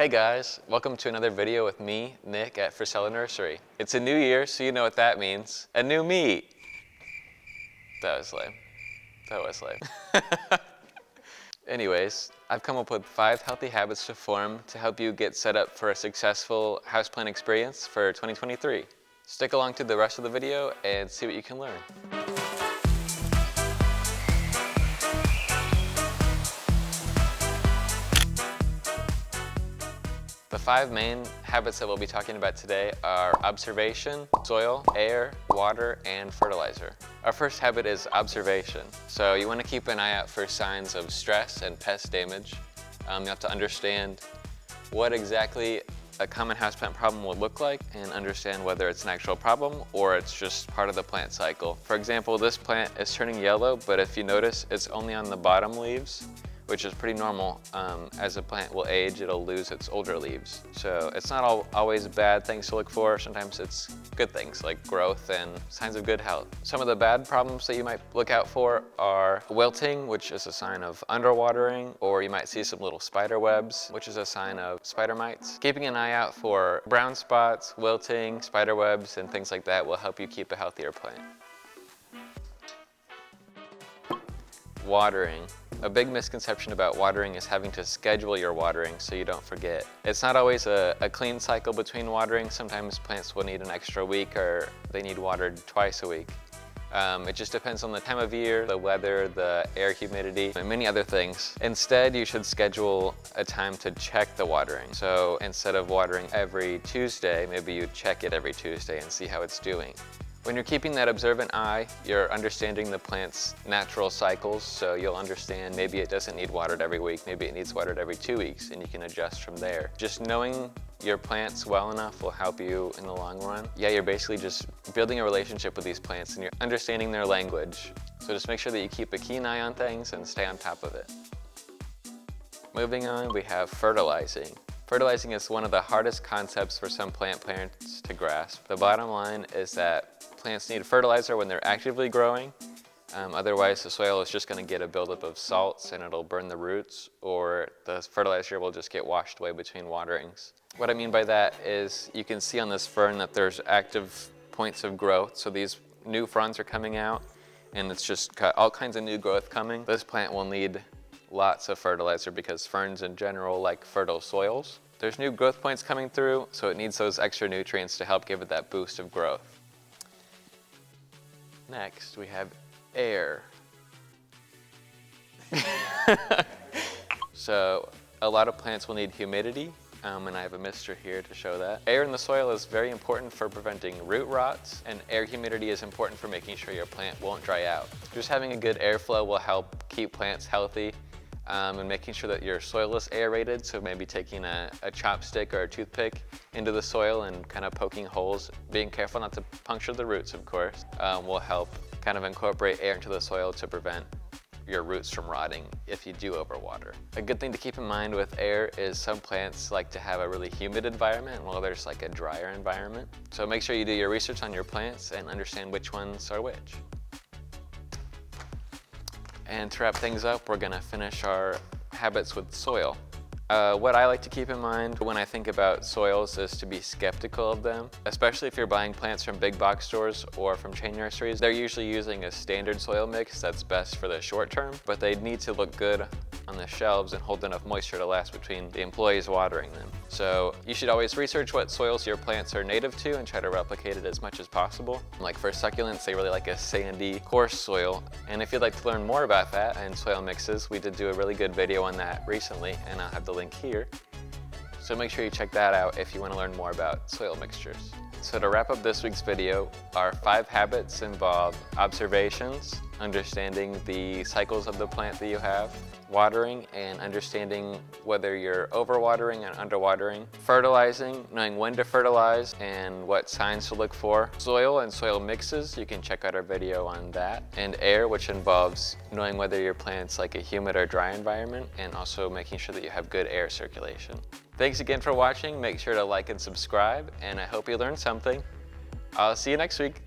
Hey guys, welcome to another video with me, Nick at Frisella Nursery. It's a new year, so you know what that means. A new me. That was lame. That was lame. Anyways, I've come up with 5 healthy habits to form to help you get set up for a successful houseplant experience for 2023. Stick along to the rest of the video and see what you can learn. The 5 main habits that we'll be talking about today are observation, soil, air, water, and fertilizer. Our first habit is observation. So you want to keep an eye out for signs of stress and pest damage. You have to understand what exactly a common houseplant problem will look like and understand whether it's an actual problem or it's just part of the plant cycle. For example, this plant is turning yellow, but if you notice, it's only on the bottom leaves, which is pretty normal. As a plant will age, it'll lose its older leaves. So it's not always bad things to look for. Sometimes it's good things like growth and signs of good health. Some of the bad problems that you might look out for are wilting, which is a sign of underwatering, or you might see some little spider webs, which is a sign of spider mites. Keeping an eye out for brown spots, wilting, spider webs, and things like that will help you keep a healthier plant. Watering. A big misconception about watering is having to schedule your watering so you don't forget. It's not always a clean cycle between watering. Sometimes plants will need an extra week or they need watered twice a week. It just depends on the time of year, the weather, the air humidity, and many other things. Instead, you should schedule a time to check the watering. So instead of watering every Tuesday, maybe you check it every Tuesday and see how it's doing. When you're keeping that observant eye, you're understanding the plant's natural cycles, so you'll understand maybe it doesn't need watered every week, maybe it needs watered every 2 weeks, and you can adjust from there. Just knowing your plants well enough will help you in the long run. Yeah, you're basically just building a relationship with these plants and you're understanding their language. So just make sure that you keep a keen eye on things and stay on top of it. Moving on, we have fertilizing. Fertilizing is one of the hardest concepts for some plant parents to grasp. The bottom line is that plants need fertilizer when they're actively growing. Otherwise, the soil is just going to get a buildup of salts and it'll burn the roots, or the fertilizer will just get washed away between waterings. What I mean by that is you can see on this fern that there's active points of growth. So these new fronds are coming out and it's just got all kinds of new growth coming. This plant will need lots of fertilizer because ferns in general like fertile soils. There's new growth points coming through, so it needs those extra nutrients to help give it that boost of growth. Next, we have air. So a lot of plants will need humidity, and I have a mixture here to show that. Air in the soil is very important for preventing root rots, and air humidity is important for making sure your plant won't dry out. Just having a good airflow will help keep plants healthy, and making sure that your soil is aerated, so maybe taking a chopstick or a toothpick into the soil and kind of poking holes, being careful not to puncture the roots, of course, will help kind of incorporate air into the soil to prevent your roots from rotting if you do overwater. A good thing to keep in mind with air is some plants like to have a really humid environment while there's like a drier environment. So make sure you do your research on your plants and understand which ones are which. And to wrap things up, we're gonna finish our habits with soil. What I like to keep in mind when I think about soils is to be skeptical of them, especially if you're buying plants from big box stores or from chain nurseries. They're usually using a standard soil mix that's best for the short term, but they need to look good on the shelves and hold enough moisture to last between the employees watering them. So you should always research what soils your plants are native to and try to replicate it as much as possible. Like for succulents, they really like a sandy, coarse soil. And if you'd like to learn more about that and soil mixes, we did do a really good video on that recently, and I'll have the link here. So make sure you check that out if you want to learn more about soil mixtures. So to wrap up this week's video, our 5 habits involve observations, understanding the cycles of the plant that you have, watering and understanding whether you're overwatering and underwatering, fertilizing, knowing when to fertilize and what signs to look for, soil and soil mixes, you can check out our video on that, and air, which involves knowing whether your plant's like a humid or dry environment and also making sure that you have good air circulation. Thanks again for watching. Make sure to like and subscribe, and I hope you learned something. I'll see you next week.